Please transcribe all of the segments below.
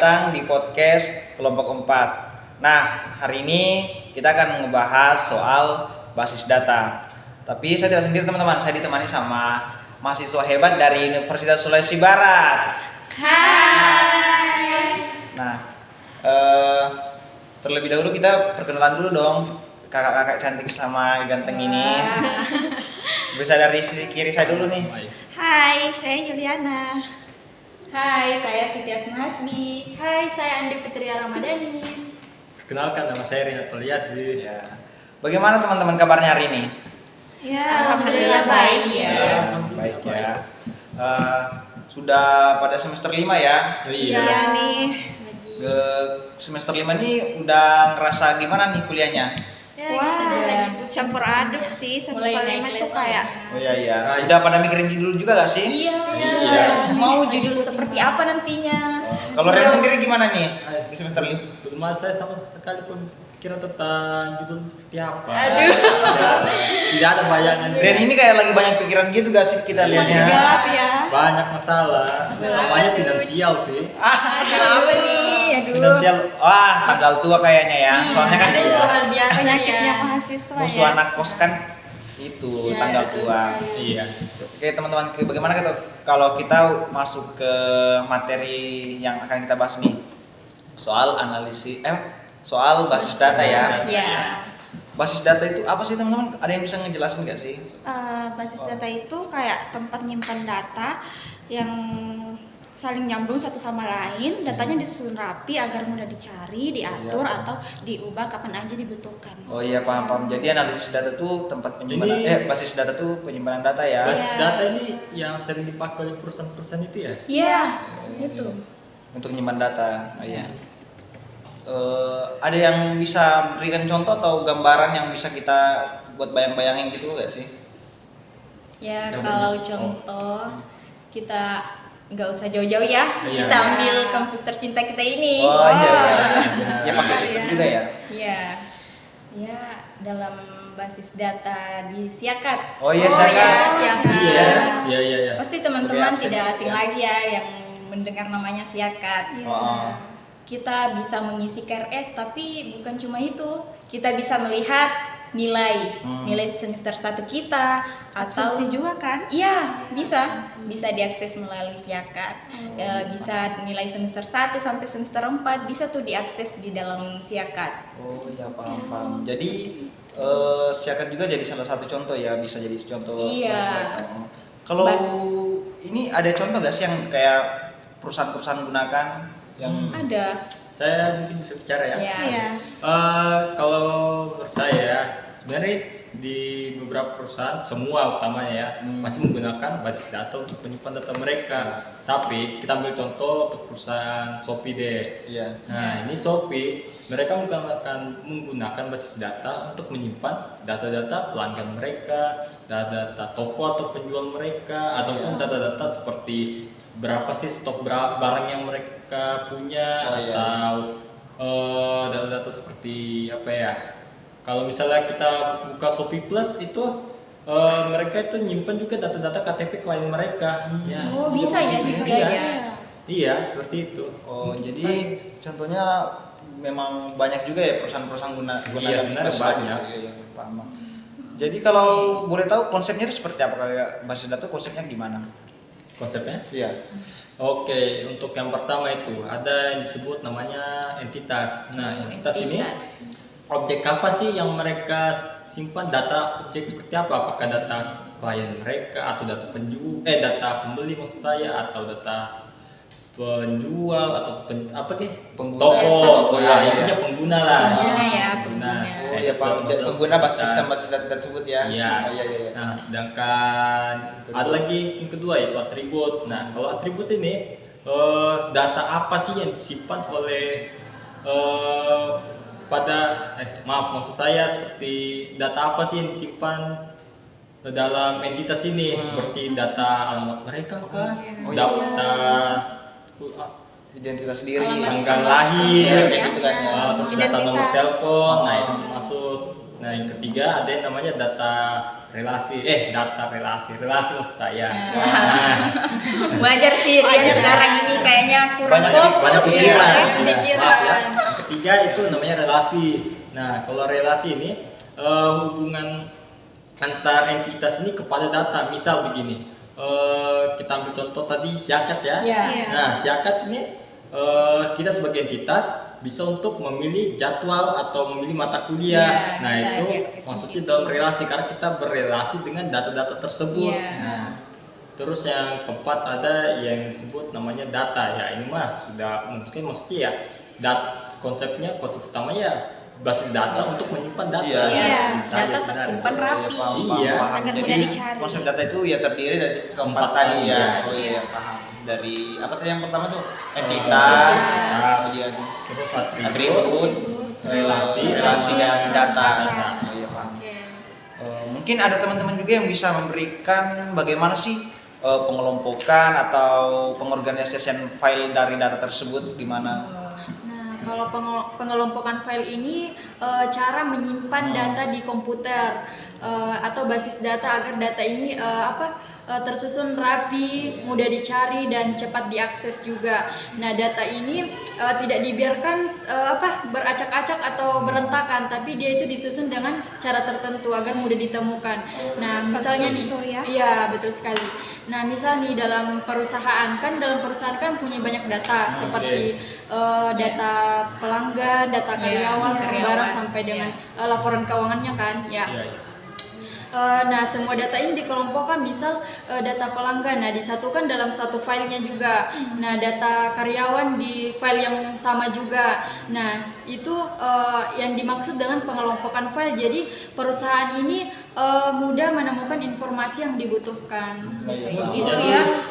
datang di podcast Kelompok 4. Nah, hari ini kita akan membahas soal basis data. Tapi saya tidak sendiri teman-teman, saya ditemani sama mahasiswa hebat dari Universitas Sulawesi Barat. Hai. Nah, terlebih dahulu kita perkenalan dulu dong kakak-kakak cantik sama ganteng ini. Bisa dari sisi kiri saya dulu nih. Hai, saya Juliana. Hai, saya Siti Asma Hasbi. Hai, saya Andi Fitria Ramadhani. Kenalkan, nama saya Rinat Liadzi. Ya. Bagaimana teman-teman kabarnya hari ini? Ya, Alhamdulillah baik ya. Baik ya. Sudah pada semester 5 ya. Oh Iya iya. nih. Ke semester 5 nih udah ngerasa gimana nih kuliahnya? Ya, Wah, kita udah lagi pusing. campur aduk sih semester Mulai naik 5 tuh level kayak ya. Oh iya. Baik. Udah pada mikirin judul juga gak sih? Iya. Iya. Mau judul seperti apa nantinya? Kalau Ren sendiri gimana nih di semester 5? Belum saya sama sekali pun pikiran tentang judul seperti apa. Aduh. Tidak ada bayangan. Ren ini kayak lagi banyak pikiran gitu gak sih kita masih lihatnya? gelap ya. Banyak masalah. Masalah Namanya apa tuh? finansial sih. Kenapa nih? Aduh. Finansial. Wah, tanggal tua kayaknya ya. Soalnya kan Aduh, hal biasa Penyakitnya ya. mahasiswa musuh ya. anak kos kan itu Iya, tanggal betul tua. sekali. Iya. Oke teman-teman, bagaimana kalau kita masuk ke materi yang akan kita bahas nih? Soal soal basis data ya. Iya. Basis data itu apa sih teman-teman? Ada yang bisa ngejelasin nggak sih? Basis data itu kayak tempat nyimpan data yang saling nyambung satu sama lain, datanya disusun rapi agar mudah dicari, diatur Iya. atau diubah kapan aja dibutuhkan. Oh iya paham. Jadi analisis data tuh tempat penyimpanan basis data tuh penyimpanan data ya. Basis Iya. data ini yang sering dipakai oleh perusahaan-perusahaan itu ya. Iya. Oh, Itu. Untuk menyimpan data. Oh, iya. Ada yang bisa berikan contoh atau gambaran yang bisa kita buat bayang-bayangin gitu gak sih? Ya, Coba. kalau contoh kita nggak usah jauh-jauh ya. Iya. Kita ambil kampus tercinta kita ini. Oh iya. Ya Iya. pakai sistem juga ya. Iya. Ya, dalam basis data di Siakat. Oh iya, ya, Siakat. Siakat. Iya. Iya. Pasti teman-teman Lebih absen tidak ya. asing lagi ya yang mendengar namanya Siakat. Iya. Oh. Kita bisa mengisi KRS, tapi bukan cuma itu. Kita bisa melihat nilai semester 1 kita atau Absensi juga kan? iya, bisa diakses melalui Siakat. Bisa nilai semester 1 sampai semester 4 bisa tuh diakses di dalam Siakat. Oh iya paham. Jadi Siakat juga jadi salah satu contoh ya, bisa jadi contoh. Iya. basis data. Kalau ini ada contoh gak sih yang kayak perusahaan-perusahaan gunakan yang Ada. Saya mungkin bisa bicara ya. Ya. Iya. Kalau menurut saya sebenarnya di beberapa perusahaan semua utamanya ya masih menggunakan basis data untuk menyimpan data mereka. Tapi kita ambil contoh untuk perusahaan Shopee deh. iya. Nah ini Shopee mereka menggunakan basis data untuk menyimpan data-data pelanggan mereka, data-data toko atau penjual mereka, ataupun data-data seperti berapa sih stok barang yang mereka punya, Oh, iya. atau data-data seperti apa ya? Kalau misalnya kita buka Shopee Plus itu mereka itu nyimpen juga data-data KTP klien mereka. Ya. Oh, bisa ya Bisa juga ya. ya. Iya, seperti itu. Oh jadi contohnya memang banyak juga ya perusahaan-perusahaan gunakan sebenarnya basis data. banyak. Iya, paham. Jadi kalau boleh tahu konsepnya itu seperti apa, kayak basis data konsepnya gimana? Konsepnya? Iya. Oke, untuk yang pertama itu ada yang disebut namanya entitas. Nah, entitas ini objek apa sih yang mereka simpan? Data objek seperti apa? Apakah data klien mereka atau data data pembeli maksud saya, atau data penjual atau Pengguna. toko. Iya, Nah, iya. intinya pengguna lah. Pengguna ya, pengguna. Oh Nah, iya itu paham. sudah masuk Pengguna basis entitas. sistem basis data tersebut ya. Iya. Oh, iya. Nah, sedangkan ada lagi yang kedua yaitu atribut. Nah, kalau atribut ini data apa sih yang disimpan oleh maksud saya seperti data apa sih yang disimpan dalam entitas ini? Seperti data alamat mereka kah? Oh, iya. Data Identitas diri, Alamat tanggal lahir, kayak gitu kan ya. terus data nomor Identitas. telepon. Nah, itu termasuk. Nah, yang ketiga ada yang namanya data relasi maksud saya. Wajar sih Rian sekarang ini kayaknya kurang Banyak fokus pikiran. ya. Iya. Pikiran. Maaf ya. Yang ketiga itu namanya relasi. Nah, kalau relasi ini hubungan antar entitas ini kepada data. Misal begini, kita ambil contoh tadi siakat ya. Iya. Nah, siakat ini kita sebagai entitas bisa untuk memilih jadwal atau memilih mata kuliah. Iya, Nah, bisa itu diakses di maksudnya situ. dalam relasi karena kita berrelasi dengan data-data tersebut. Iya. Nah, terus yang keempat ada yang disebut namanya data ya. Ini mah sudah maksudnya ya konsep utamanya ya basis data untuk menyimpan data. Iya. Bisa aja Data sebenarnya. tersimpan rapi. Iya. Agar Jadi mudah dicari. konsep data itu ya terdiri dari keempat Empat tadi tadi, ya. ya. Oh iya, paham. Dari apa tadi yang pertama tuh? Entitas, kemudian Terus atribut, relasi dan data. Data. Oh iya, paham. Oke. Mungkin ada teman-teman juga yang bisa memberikan bagaimana sih pengelompokan atau pengorganisasian file dari data tersebut gimana? Nah, kalau pengelompokan file ini cara menyimpan data di komputer atau basis data agar data ini tersusun rapi, mudah dicari dan cepat diakses juga. Nah, data ini tidak dibiarkan beracak-acak atau berentakan, tapi dia itu disusun dengan cara tertentu agar mudah ditemukan. Nah, misalnya nih, Terstruktur ya? iya betul sekali. Nah, misal nih dalam perusahaan kan punya banyak data seperti data pelanggan, data karyawan, barang sampai dengan laporan keuangannya kan, ya. Iya, iya. Nah, semua data ini dikelompokkan, misal data pelanggan, nah disatukan dalam satu filenya juga. Nah, data karyawan di file yang sama juga. Nah, itu yang dimaksud dengan pengelompokan file. Jadi perusahaan ini mudah menemukan informasi yang dibutuhkan.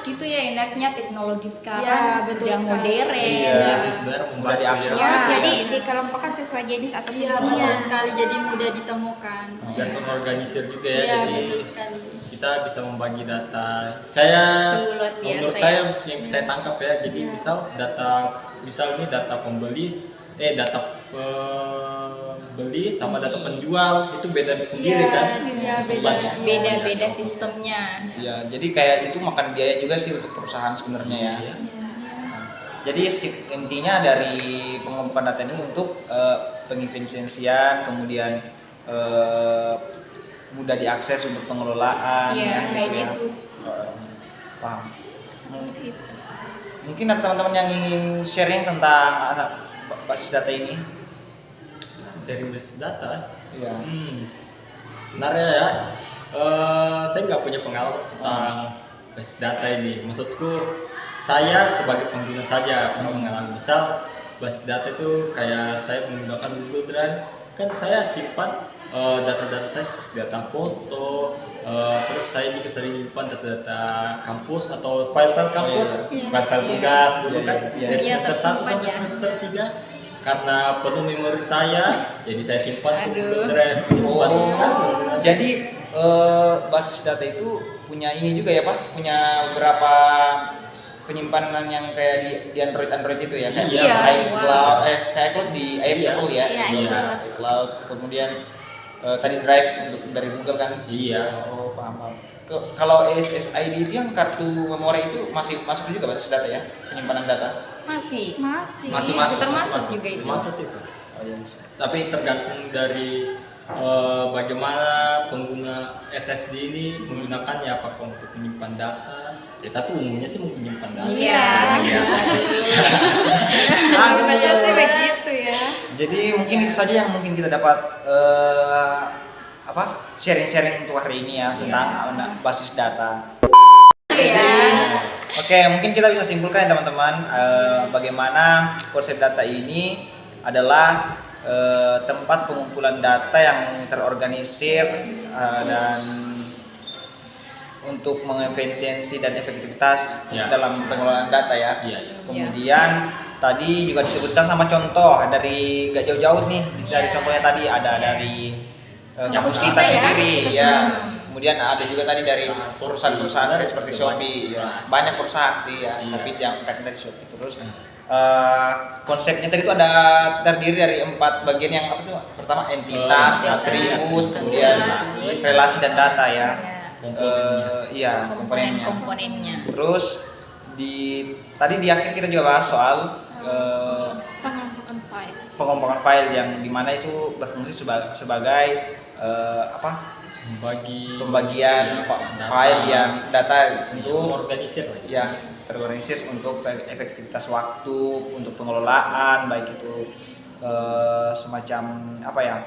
Itu ya enaknya teknologi sekarang Ya, betul sudah sekali. modern. Iya. Sih sebenarnya Mudah membantu diakses. ya. Oh, jadi dikelompokkan sesuai jenis atau Iya, fungsinya. betul sekali. Jadi mudah ditemukan. Biar terorganisir juga ya. Iya, Jadi betul sekali. kita bisa membagi data. Saya Sungguh luar biasa menurut ya. saya yang saya tangkap ya. Jadi misal ini data pembeli, data pembeli sama data penjual itu beda sendiri Iya, kan? iya, Sumbernya. Beda-beda sistemnya. Ya, jadi kayak itu makan biaya juga sih untuk perusahaan sebenarnya ya. Iya. Jadi intinya dari pengelompokan data ini untuk pengefisiensian, kemudian mudah diakses untuk pengelolaan. Iya, ya, kayak ya. gitu. Paham. Seperti itu. Mungkin ada teman-teman yang ingin sharing tentang basis data ini. Sharing basis data. Iya. Benar ya. Saya nggak punya pengalaman tentang basis data ini. Maksudku saya sebagai pengguna saja pernah mengalami. Misal basis data itu kayak saya menggunakan Google Drive, kan saya simpan data-data saya seperti data foto, terus saya juga sering simpan data-data kampus atau file-file kampus, file-file tugas dulu kan dari Iya, semester 1 tersimpan sampai ya. semester 3. Karena penuh memori saya, jadi saya simpan ke Google Aduh. Drive. Ini membantu sekali sebenarnya. Jadi basis data itu punya ini juga ya Pak, punya beberapa penyimpanan yang kayak di Android itu ya, kayak Iya, iCloud, kayak cloud di Apple ya, Iya, iCloud, kemudian tadi Drive untuk dari Google kan. Iya. Oh, paham. Kalau SSID itu yang kartu memori itu masih masuk juga basis data ya, penyimpanan data. Masih. Masih. Masih termasuk juga itu. Termasuk itu. Oh, iya. Tapi tergantung dari bagaimana pengguna SSD ini menggunakannya, apakah untuk menyimpan data. Tapi umumnya sih mau menyimpan data. Iya. Biasanya sih begitu ya. Jadi mungkin itu saja yang mungkin kita dapat sharing-sharing untuk hari ini ya tentang basis data. Jadi, oke, mungkin kita bisa simpulkan ya teman-teman, bagaimana konsep data ini adalah tempat pengumpulan data yang terorganisir dan untuk mengefisiensi dan efektivitas dalam pengelolaan data ya. Kemudian tadi juga disebutkan sama contoh dari gak jauh-jauh nih dari contohnya tadi ada dari kampus kita sendiri ya. Kemudian ada juga tadi dari perusahaan-perusahaan seperti Shopee ya. Banyak perusahaan sih ya, tapi yang tadi Shopee terus konsepnya tadi itu ada terdiri dari 4 bagian yang apa tuh? Pertama entitas, atribut, kemudian relasi dan data ya. Iya, komponennya. Komponen-komponennya. Terus tadi di akhir kita juga bahas soal Pengelompokan file. pengompokan file yang dimana itu berfungsi sebagai pembagian file yang data untuk organisir ya terorganisir untuk efektivitas waktu, untuk pengelolaan, baik itu semacam apa ya,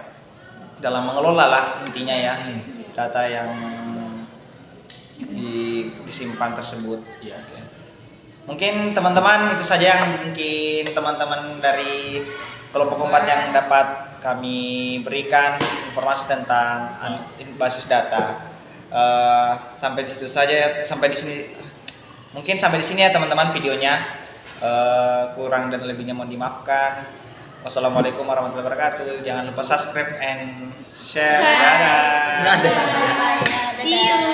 dalam mengelola lah intinya ya data yang disimpan tersebut. ya. Oke. Mungkin teman-teman itu saja yang mungkin teman-teman dari kelompok 4 yang dapat kami berikan informasi tentang basis data. Sampai di situ saja, sampai di sini. Mungkin sampai di sini ya teman-teman videonya. Kurang dan lebihnya mohon dimaafkan. Wassalamualaikum warahmatullahi wabarakatuh. Jangan lupa subscribe and share. Dadah. Dadah. See you.